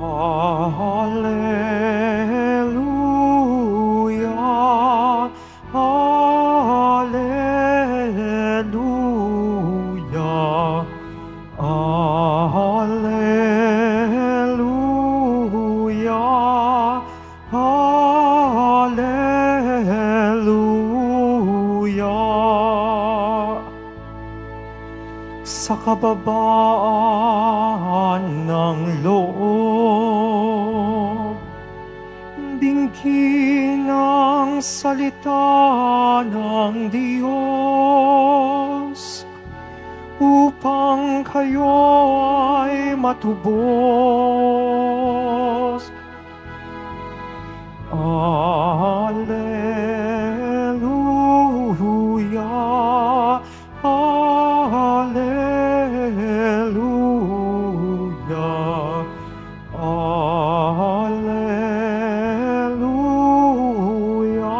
Alleluia, Alleluia, Alleluia, Alleluia. Sa kababaan ng loob, dinggin ang salita ng Diyos upang kayo ay matubos. Alleluia, Alleluia, Alleluia, Alleluia.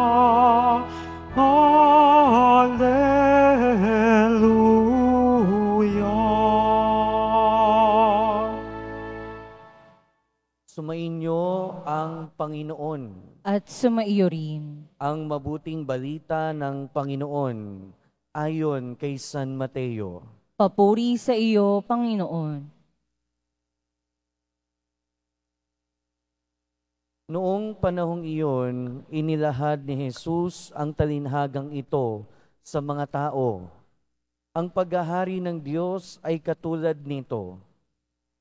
Sumainyo ang Panginoon. At sumaiyo rin. Ang mabuting balita ng Panginoon ayon kay San Mateo. Papuri sa iyo, Panginoon. Noong panahong iyon, inilahad ni Jesus ang talinhagang ito sa mga tao. Ang paghahari ng Diyos ay katulad nito.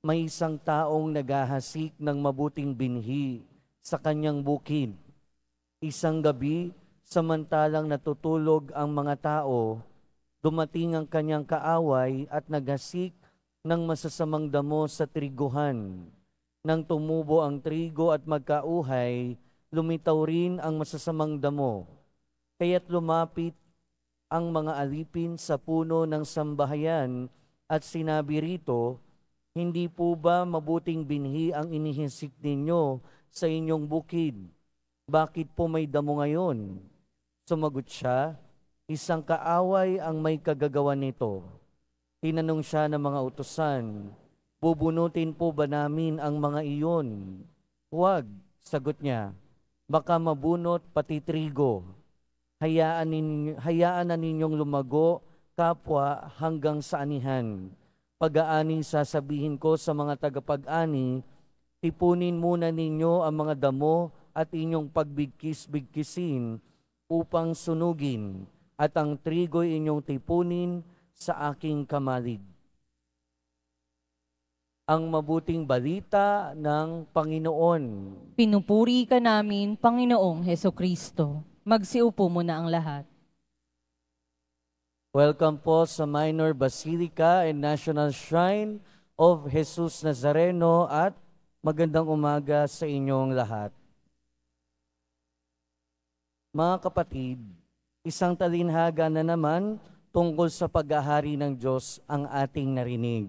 May isang taong naghahasik ng mabuting binhi sa kanyang bukid. Isang gabi, samantalang natutulog ang mga tao, dumating ang kanyang kaaway at naghasik ng masasamang damo sa triguhan. Nang tumubo ang trigo at magkauhay, lumitaw rin ang masasamang damo. Kaya't lumapit ang mga alipin sa puno ng sambahayan at sinabi rito, "Hindi po ba mabuting binhi ang inihisik ninyo sa inyong bukid? Bakit po may damo ngayon?" Sumagot siya, "Isang kaaway ang may kagagawa nito." Tinanong siya ng mga utusan, "Bubunutin po ba namin ang mga iyon?" "Huwag," sagot niya, "baka mabunot pati trigo. Hayaan na ninyong lumago kapwa hanggang sa anihan. Pag-aani sasabihin ko sa mga tagapag-ani, tipunin muna ninyo ang mga damo at inyong pagbigkis-bigkisin upang sunugin, at ang trigo'y inyong tipunin sa aking kamalig." Ang mabuting balita ng Panginoon. Pinupuri ka namin, Panginoong Hesukristo. Magsiupo muna ang lahat. Welcome po sa Minor Basilica and National Shrine of Jesus Nazareno at magandang umaga sa inyong lahat. Mga kapatid, isang talinhaga na naman tungkol sa paghahari ng Diyos ang ating narinig.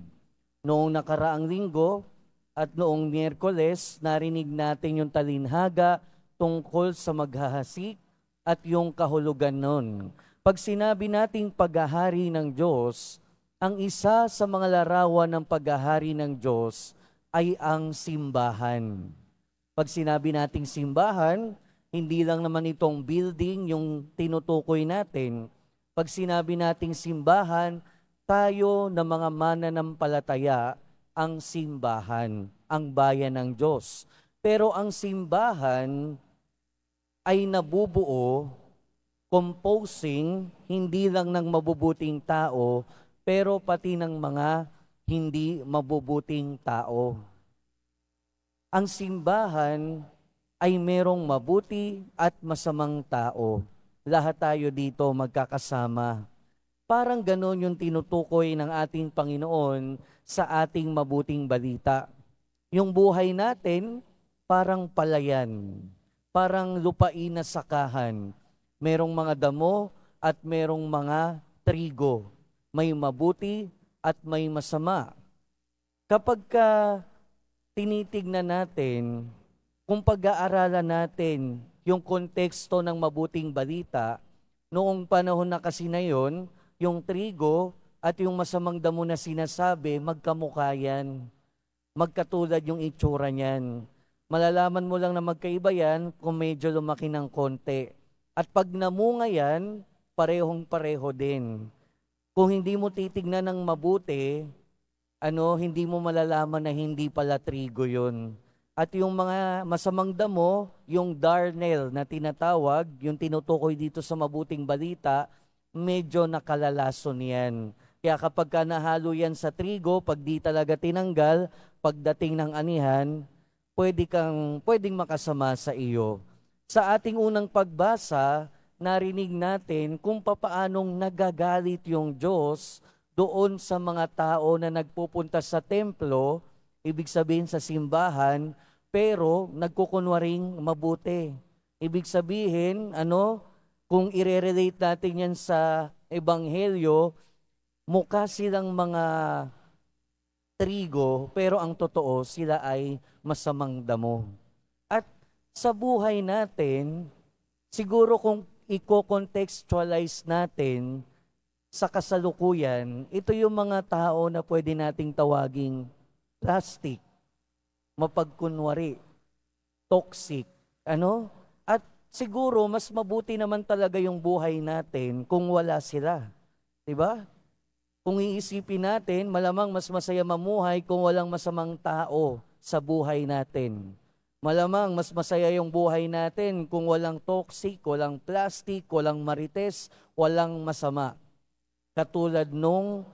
Noong nakaraang linggo at noong Miyerkules, narinig natin yung talinhaga tungkol sa maghahasik at yung kahulugan nun. Pag sinabi nating paghahari ng Diyos, ang isa sa mga larawan ng paghahari ng Diyos ay ang simbahan. Pag sinabi nating simbahan, hindi lang naman itong building yung tinutukoy natin. Pag sinabi nating simbahan, tayo na mga mananampalataya ang simbahan, ang bayan ng Diyos. Pero ang simbahan ay nabubuo, composing, hindi lang ng mabubuting tao, pero pati ng mga hindi mabubuting tao. Ang simbahan ay merong mabuti at masamang tao. Lahat tayo dito magkakasama. Parang ganon yung tinutukoy ng ating Panginoon sa ating mabuting balita. Yung buhay natin, parang palayan, parang lupain na sakahan. Merong mga damo at merong mga trigo. May mabuti at may masama. Kapag tinitignan natin, kung pag-aaralan natin yung konteksto ng mabuting balita, noong panahon na kasi na yun, yung trigo at yung masamang damo na sinasabi, magkamukha yan. magkatulad yung itsura niyan. Malalaman mo lang na magkaiba yan kung medyo lumaki ng konti. At pag namunga yan, parehong-pareho din. Kung hindi mo titignan ng mabuti, hindi mo malalaman na hindi pala trigo yun. At yung mga masamang damo, yung darnel na tinatawag, yung tinutukoy dito sa mabuting balita, medyo nakalalason yan. Kaya kapag ka nahalo yan sa trigo, pag di talaga tinanggal, pagdating ng anihan, pwedeng makasama sa iyo. Sa ating unang pagbasa, narinig natin kung papaanong nagagalit yung Diyos doon sa mga tao na nagpupunta sa templo, ibig sabihin sa simbahan, pero nagkukunwaring mabuti. Ibig sabihin, kung i-relate natin yan sa Ebanghelyo, mukha silang mga trigo, pero ang totoo, sila ay masamang damo. At sa buhay natin, siguro kung i-contextualize natin sa kasalukuyan, ito yung mga tao na pwede nating tawaging plastic, mapagkunwari, toxic, At siguro, mas mabuti naman talaga yung buhay natin kung wala sila. Diba? Kung iisipin natin, malamang mas masaya mamuhay kung walang masamang tao sa buhay natin. Malamang mas masaya yung buhay natin kung walang toxic, walang plastic, walang marites, walang masama. Katulad nung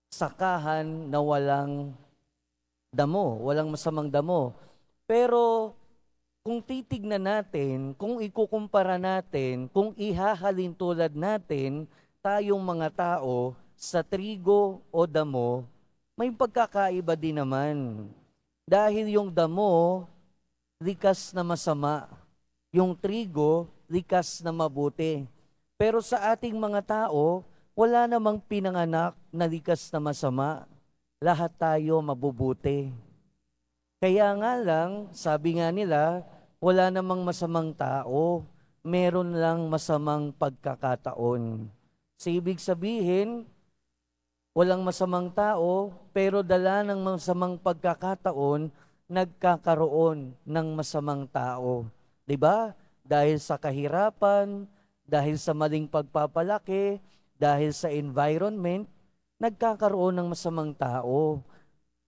sakahan na walang damo, walang masamang damo. Pero kung titignan natin, kung ikukumpara natin, kung ihahalin tulad natin, tayong mga tao sa trigo o damo, may pagkakaiba din naman. Dahil yung damo, likas na masama. Yung trigo, likas na mabuti. Pero sa ating mga tao, wala namang pinanganak na likas na masama. Lahat tayo mabubuti. Kaya nga lang, sabi nga nila, wala namang masamang tao. Meron lang masamang pagkakataon. So, ibig sabihin, walang masamang tao, pero dala ng masamang pagkakataon, nagkakaroon ng masamang tao. 'Di ba? Dahil sa kahirapan, dahil sa maling pagpapalaki, dahil sa environment, nagkakaroon ng masamang tao.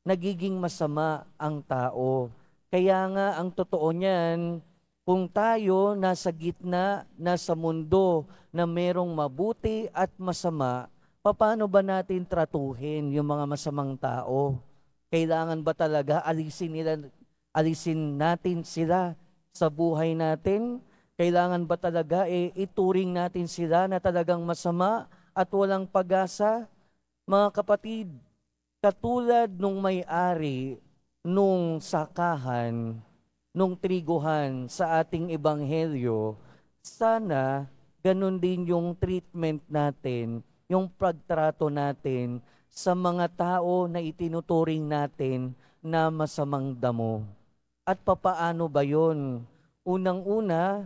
Nagiging masama ang tao. Kaya nga ang totoo niyan, kung tayo nasa gitna, nasa mundo na merong mabuti at masama, paano ba natin tratuhin yung mga masamang tao? Kailangan ba talaga alisin natin sila sa buhay natin? Kailangan ba talaga ituring natin sila na talagang masama at walang pag-asa? Mga kapatid, katulad nung may-ari nung sakahan, nung triguhan sa ating ebanghelyo, sana ganun din yung treatment natin, yung pagtrato natin sa mga tao na itinuturing natin na masamang damo. At papaano ba yun? Unang-una,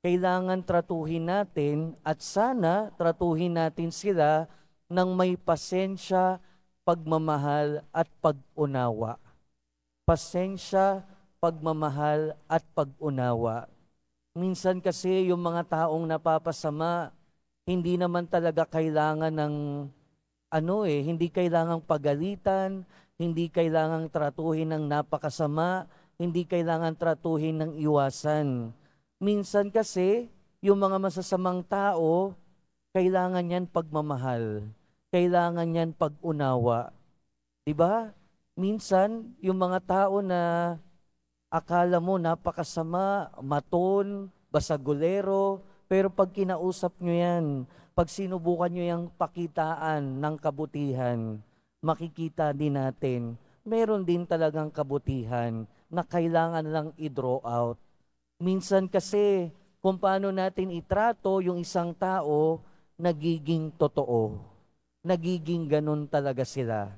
kailangan tratuhin natin at sana tratuhin natin sila ng may pasensya, pagmamahal at pag-unawa. Pasensya, pagmamahal at pag-unawa. Minsan kasi yung mga taong napapasama, hindi naman talaga kailangan ng hindi kailangang pagalitan, hindi kailangang tratuhin ng napakasama, hindi kailangan tratuhin ng iwasan. Minsan kasi, yung mga masasamang tao, kailangan yan pagmamahal, kailangan yan pag-unawa. Diba? Minsan, yung mga tao na akala mo napakasama, maton, basagulero, pero pag kinausap nyo yan, pag sinubukan nyo yung pakitaan ng kabutihan, makikita din natin, meron din talagang kabutihan na kailangan lang i-draw out. Minsan kasi, kung paano natin itrato yung isang tao, nagiging totoo. Nagiging ganun talaga sila.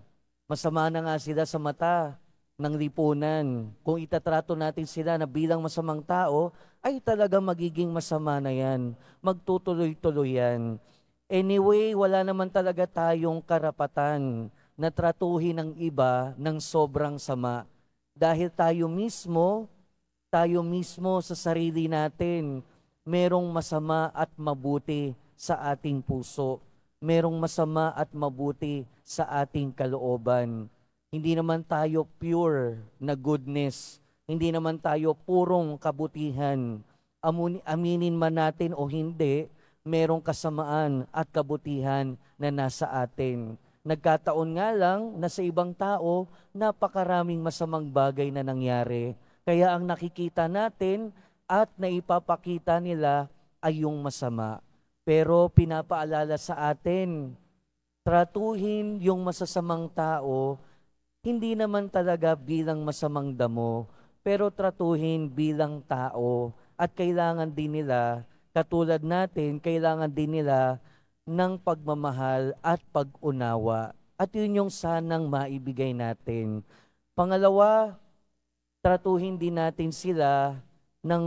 Masama na nga sila sa mata ng lipunan. Kung itatrato natin sila na bilang masamang tao, ay talaga magiging masama na yan. Magtutuloy-tuloy yan. Anyway, wala naman talaga tayong karapatan na tratuhin ang iba ng sobrang sama. Dahil tayo mismo sa sarili natin, merong masama at mabuti sa ating puso. Merong masama at mabuti sa ating kalooban. Hindi naman tayo pure na goodness. Hindi naman tayo purong kabutihan. Aminin man natin o hindi, merong kasamaan at kabutihan na nasa atin. Nagkataon nga lang na sa ibang tao, napakaraming masamang bagay na nangyari. Kaya ang nakikita natin at naipapakita nila ay yung masama. Pero pinapaalala sa atin, tratuhin yung masasamang tao, hindi naman talaga bilang masamang damo, pero tratuhin bilang tao. At kailangan din nila, katulad natin, kailangan din nila ng pagmamahal at pag-unawa. At yun yung sanang maibigay natin. Pangalawa, tratuhin din natin sila ng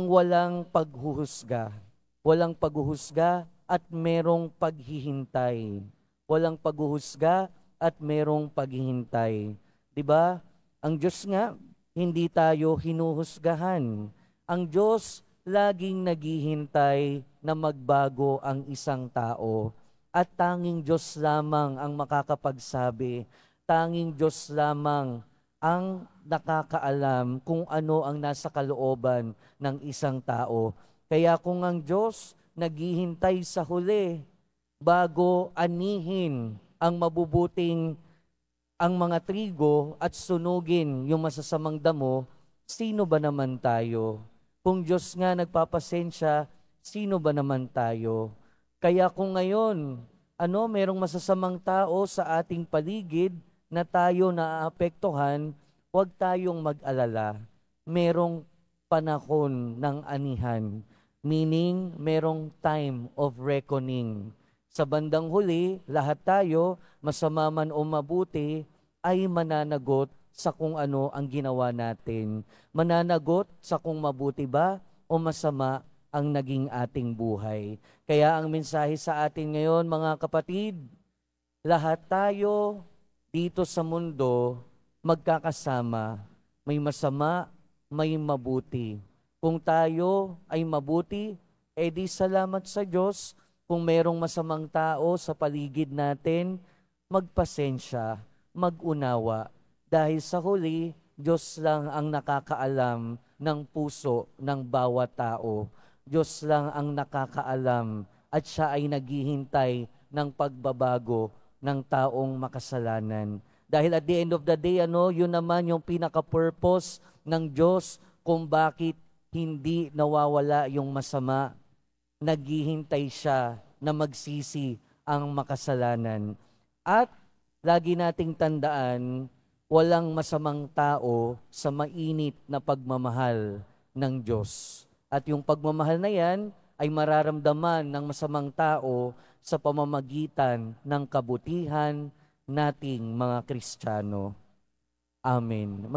walang paghuhusga. Walang paghuhusga at merong paghihintay. Walang paghuhusga at merong paghihintay. 'Di ba? Ang Diyos nga, hindi tayo hinuhusgahan. Ang Diyos laging naghihintay na magbago ang isang tao. At tanging Diyos lamang ang makakapagsabi, tanging Diyos lamang ang nakakaalam kung ano ang nasa kalooban ng isang tao. Kaya kung ang Diyos naghihintay sa huli bago anihin ang mabubuting ang mga trigo at sunugin yung masasamang damo, sino ba naman tayo? Kung Diyos nga nagpapasensya, sino ba naman tayo? Kaya kung ngayon, merong masasamang tao sa ating paligid na tayo naaapektuhan, huwag tayong mag-alala. Merong panahon ng anihan, meaning merong time of reckoning. Sa bandang huli, lahat tayo, masama man o mabuti, ay mananagot sa kung ano ang ginawa natin. Mananagot sa kung mabuti ba o masama ang naging ating buhay. Kaya ang mensahe sa atin ngayon, mga kapatid, lahat tayo dito sa mundo magkakasama. May masama, may mabuti. Kung tayo ay mabuti, edi salamat sa Diyos. Kung merong masamang tao sa paligid natin, magpasensya, mag-unawa. Dahil sa huli, Diyos lang ang nakakaalam ng puso ng bawat tao. Diyos lang ang nakakaalam at siya ay naghihintay ng pagbabago ng taong makasalanan. Dahil at the end of the day, yun naman yung pinaka-purpose ng Diyos kung bakit hindi nawawala yung masama. Naghihintay siya na magsisi ang makasalanan. At lagi nating tandaan, walang masamang tao sa mainit na pagmamahal ng Diyos. At yung pagmamahal na yan ay mararamdaman ng masamang tao sa pamamagitan ng kabutihan nating mga Kristiyano. Amen.